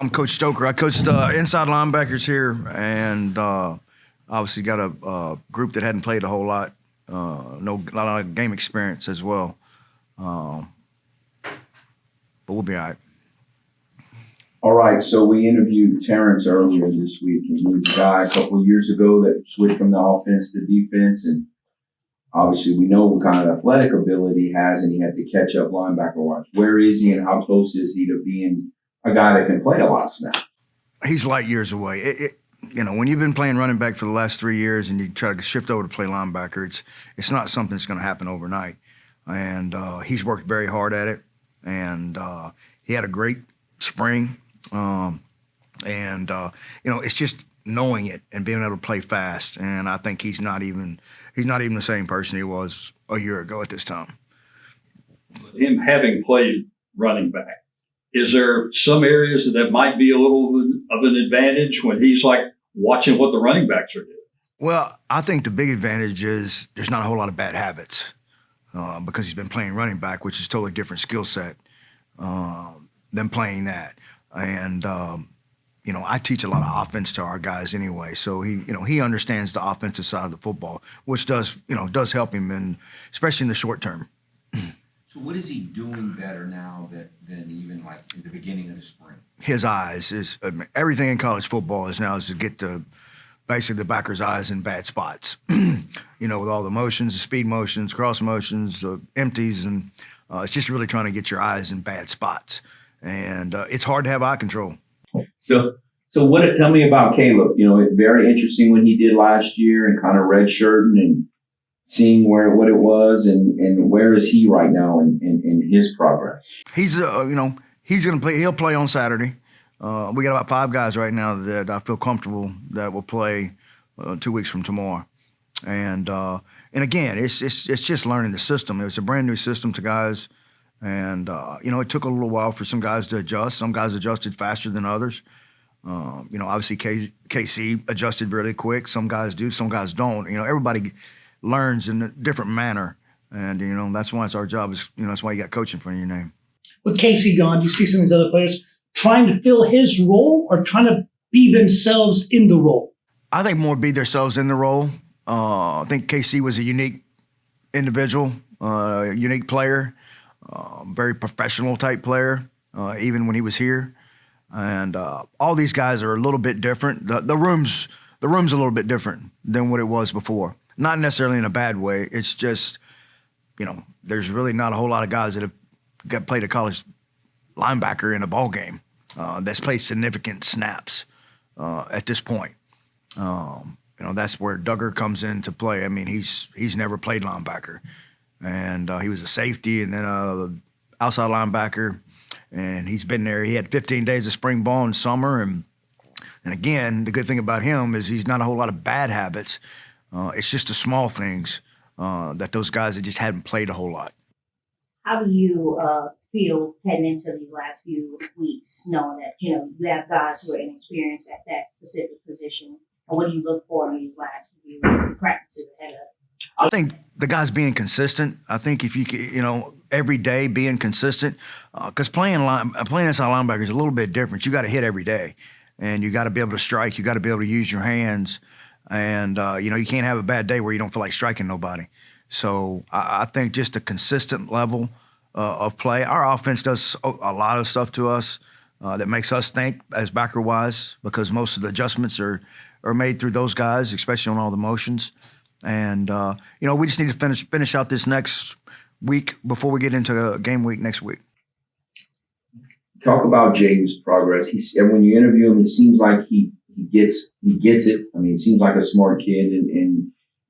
I'm Coach Stoker. I coached inside linebackers here, and obviously got a group that hadn't played a whole lot, a lot of game experience as well. Um, but we'll be all right. All right, so we interviewed Terrence earlier this week, and he's a guy a couple of years ago that switched from the offense to defense, and obviously we know what kind of athletic ability he has, and he had to catch up linebacker-wise. Where is he, and how close is he to being a guy that can play a lot of snaps? He's light years away. When you've been playing running back for the last 3 years and you try to shift over to play linebacker, it's not something that's going to happen overnight. And he's worked very hard at it, and he had a great spring. It's just knowing it and being able to play fast. And I think he's not even the same person he was a year ago at this time. Him having played running back, is there some areas that might be a little of an advantage when he's like watching what the running backs are doing? Well, I think the big advantage is there's not a whole lot of bad habits because he's been playing running back, which is a totally different skill set than playing that. And I teach a lot of offense to our guys anyway, so he understands the offensive side of the football, which does help him, especially in the short term. So what is he doing better now than even like in the beginning of the spring? His eyes everything in college football is to get basically the backer's eyes in bad spots. With all the motions, the speed motions, cross motions, the empties, and it's just really trying to get your eyes in bad spots. And it's hard to have eye control. So tell me about Caleb. It's very interesting what he did last year and kind of redshirting and seeing what it was and where is he right now in his progress. He's he's going to play. He'll play on Saturday. We got about 5 guys right now that I feel comfortable that will play 2 weeks from tomorrow. And again, it's just learning the system. It's a brand new system to guys. And, it took a little while for some guys to adjust. Some guys adjusted faster than others. Obviously KC adjusted really quick. Some guys do, some guys don't. Everybody learns in a different manner. And, that's why it's our job. That's why you got coach in front of your name. With KC gone, do you see some of these other players trying to fill his role or trying to be themselves in the role? I think more be themselves in the role. I think KC was a unique individual, unique player. Very professional type player, even when he was here. And all these guys are a little bit different. The room's a little bit different than what it was before. Not necessarily in a bad way. It's just, there's really not a whole lot of guys that have played a college linebacker in a ball game that's played significant snaps at this point. That's where Duggar comes into play. I mean, he's never played linebacker. And he was a safety and then outside linebacker, and he's been there. He had 15 days of spring ball in summer, and again, the good thing about him is he's not a whole lot of bad habits. It's just the small things that those guys that just hadn't played a whole lot. How do you feel heading into these last few weeks, knowing that you have guys who are inexperienced at that specific position, and what do you look for in these last few practices ahead of? I think the guys being consistent. I think if you every day being consistent, because playing inside linebacker is a little bit different. You got to hit every day, and you got to be able to strike. You got to be able to use your hands, and you can't have a bad day where you don't feel like striking nobody. So I think just a consistent level of play. Our offense does a lot of stuff to us that makes us think as backer wise, because most of the adjustments are made through those guys, especially on all the motions. And, we just need to finish out this next week before we get into game week next week. Talk about James' progress. And when you interview him, it seems like he gets it. I mean, it seems like a smart kid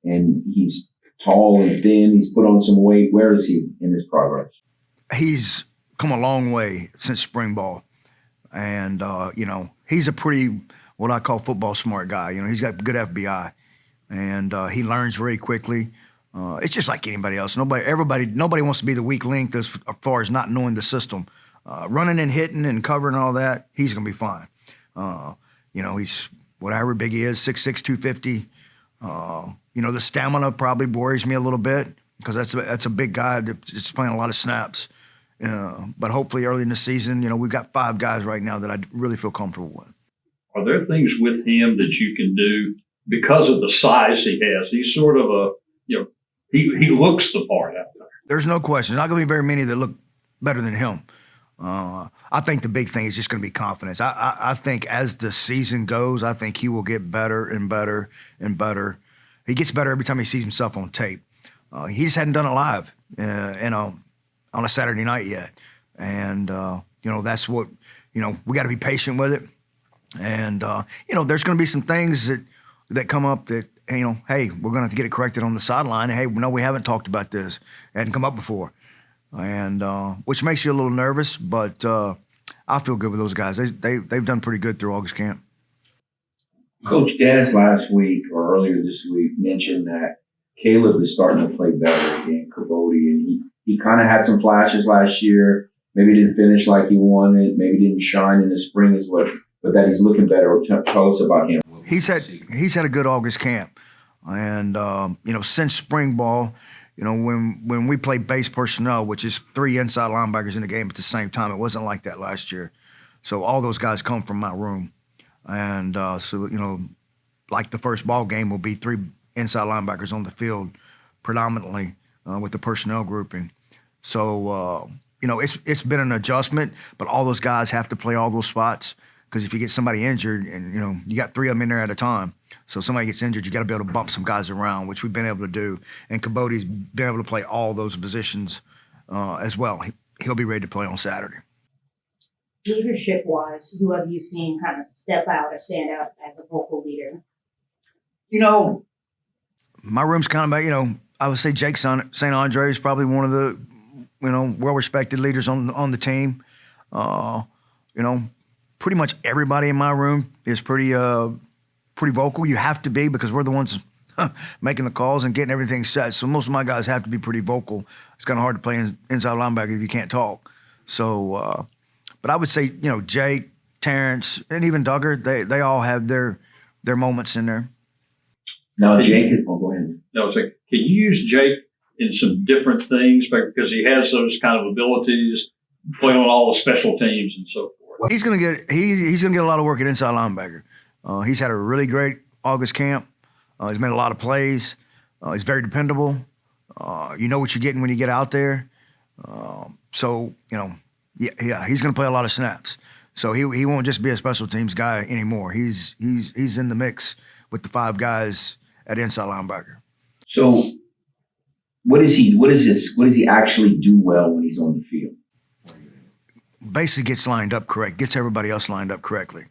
and he's tall and thin. He's put on some weight. Where is he in his progress? He's come a long way since spring ball. And, he's a pretty, what I call football smart guy. He's got good FBI. And he learns very quickly. It's just like anybody else. Nobody wants to be the weak link as far as not knowing the system. Running and hitting and covering and all that, he's going to be fine. He's whatever big he is, 6'6", 250. The stamina probably worries me a little bit because that's a big guy that's playing a lot of snaps. But hopefully early in the season, we've got 5 guys right now that I really feel comfortable with. Are there things with him that you can do because of the size he has? He's sort of he looks the part out there. There's no question. There's not going to be very many that look better than him. I think the big thing is just going to be confidence. I think as the season goes, I think he will get better and better and better. He gets better every time he sees himself on tape. He just hadn't done it live, on a Saturday night yet. And, that's what, we got to be patient with it. And, there's going to be some things that come up that, hey, we're going to have to get it corrected on the sideline. Hey, no, we haven't talked about this. It hadn't come up before. And which makes you a little nervous, but I feel good with those guys. They've done pretty good through August camp. Coach Dennis last week or earlier this week mentioned that Caleb is starting to play better again, Caboti, and he kind of had some flashes last year. Maybe didn't finish like he wanted, maybe didn't shine in the spring as well, but that he's looking better. Tell us about him. He's had a good August camp, and since spring ball, when we play base personnel, which is 3 inside linebackers in the game at the same time, it wasn't like that last year. So all those guys come from my room, and like the first ball game will be 3 inside linebackers on the field, predominantly with the personnel grouping. So it's been an adjustment, but all those guys have to play all those spots. Because if you get somebody injured and, you got 3 of them in there at a time, so if somebody gets injured, you got to be able to bump some guys around, which we've been able to do. And Cabote's been able to play all those positions as well. He'll be ready to play on Saturday. Leadership-wise, who have you seen kind of step out or stand out as a vocal leader? My room's kind of, I would say Jake St. Andre is probably one of the, well-respected leaders on the team. Pretty much everybody in my room is pretty vocal. You have to be because we're the ones making the calls and getting everything set. So most of my guys have to be pretty vocal. It's kind of hard to play inside linebacker if you can't talk. So, but I would say, Jake, Terrence, and even Duggar, they all have their moments in there. Now, Jake, go ahead. No, it's like, can you use Jake in some different things because he has those kind of abilities, playing on all the special teams and so forth? He's gonna get a lot of work at inside linebacker. He's had a really great August camp. He's made a lot of plays. He's very dependable. You know what you're getting when you get out there. So he's gonna play a lot of snaps. So he won't just be a special teams guy anymore. He's in the mix with the 5 guys at inside linebacker. So what does he actually do well when he's on the field? Basically gets lined up correct, gets everybody else lined up correctly.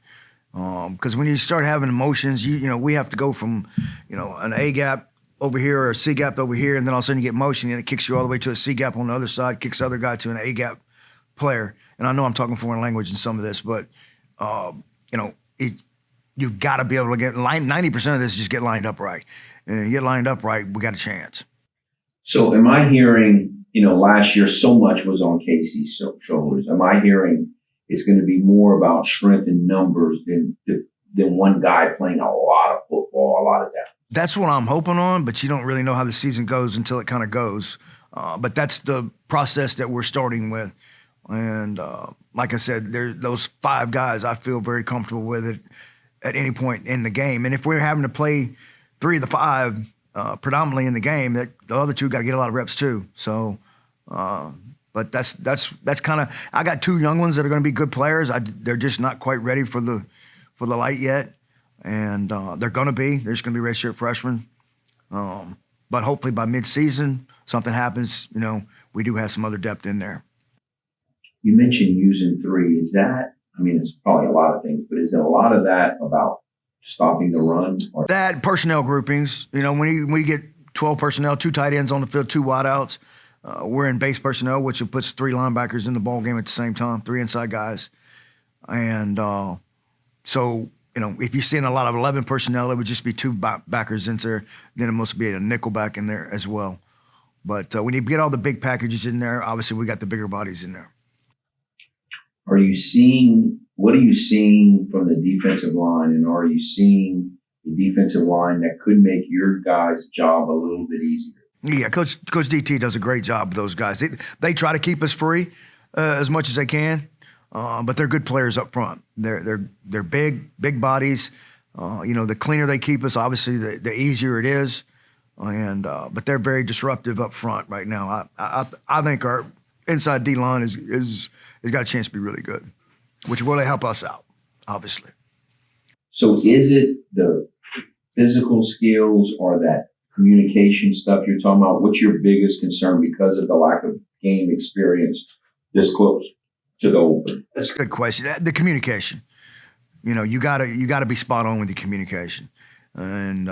Because when you start having emotions, we have to go from, an A gap over here or a C gap over here, and then all of a sudden you get motion and it kicks you all the way to a C gap on the other side, kicks the other guy to an A gap player. And I know I'm talking foreign language in some of this, but you've got to be able to get 90% of this just get lined up right. And you get lined up right, we got a chance. So am I hearing, last year so much was on Casey's shoulders. Am I hearing it's going to be more about strength in numbers than one guy playing a lot of football, a lot of that? That's what I'm hoping on, but you don't really know how the season goes until it kind of goes. But that's the process that we're starting with. And like I said, those 5 guys I feel very comfortable with it at any point in the game. And if we're having to play 3 of the 5 predominantly in the game, that the other 2 got to get a lot of reps too. So, but that's kind of, I got 2 young ones that are going to be good players. They're just not quite ready for the light yet. And they're going to be. They're just going to be redshirt freshmen. But hopefully by midseason, something happens. We do have some other depth in there. You mentioned using 3. Is that, it's probably a lot of things, but is there a lot of that about stopping the run? Or that personnel groupings, when we get 12 personnel, 2 tight ends on the field, 2 wideouts, we're in base personnel, which puts 3 linebackers in the ball game at the same time, 3 inside guys. And so, if you're seeing a lot of 11 personnel, it would just be 2 backers in there. Then it must be a nickel back in there as well. But when you get all the big packages in there, obviously we got the bigger bodies in there. what are you seeing from the defensive line, and are you seeing the defensive line that could make your guys' job a little bit easier? Yeah, Coach DT does a great job with those guys. They try to keep us free. as much as they can, but they're good players up front. They're big bodies. The cleaner they keep us, obviously, the easier it is. And but they're very disruptive up front right now. I think our inside D line is got a chance to be really good, which will help us out, obviously. So is it the physical skills or that communication stuff you're talking about? What's your biggest concern because of the lack of game experience this close to the open? That's a good question. The communication. You gotta be spot on with your communication, and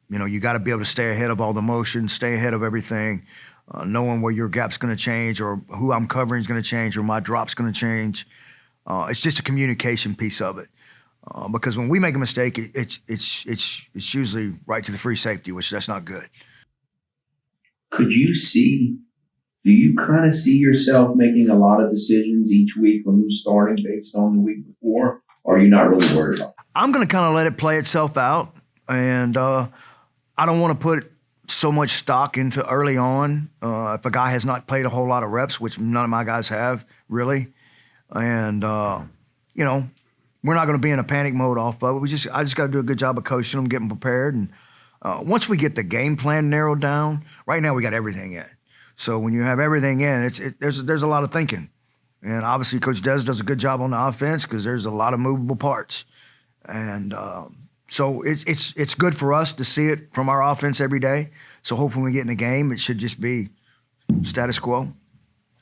you got to be able to stay ahead of all the motions, stay ahead of everything, knowing where your gap's going to change or who I'm covering is going to change or my drop's going to change. It's just a communication piece of it. Because when we make a mistake, it's usually right to the free safety, which that's not good. Do you kind of see yourself making a lot of decisions each week on who's starting based on the week before? Or are you not really worried about it? I'm going to kind of let it play itself out. And I don't want to put so much stock into early on if a guy has not played a whole lot of reps, which none of my guys have, really. And, we're not going to be in a panic mode off of it. I just got to do a good job of coaching them, getting prepared. And once we get the game plan narrowed down, right now we got everything in. So when you have everything in, there's a lot of thinking. And obviously Coach Des does a good job on the offense because there's a lot of movable parts. And so it's good for us to see it from our offense every day. So hopefully when we get in the game, it should just be status quo.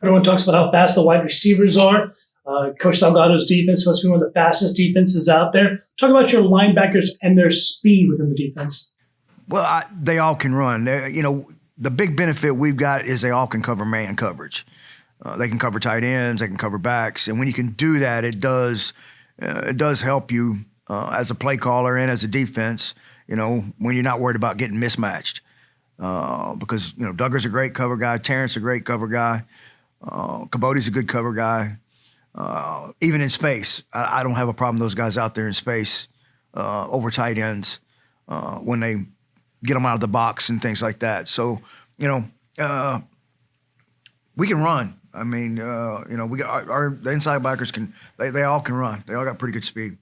Everyone talks about how fast the wide receivers are. Coach Salgado's defense must be one of the fastest defenses out there. Talk about your linebackers and their speed within the defense. Well, they all can run. The big benefit we've got is they all can cover man coverage. They can cover tight ends, they can cover backs, and when you can do that, it does help you as a play caller and as a defense. When you're not worried about getting mismatched, because Duggar's a great cover guy, Terrence a great cover guy, Cabote's a good cover guy. Even in space, I don't have a problem with those guys out there in space over tight ends when they get them out of the box and things like that. So, we can run. I mean, we got the inside backers they all can run. They all got pretty good speed.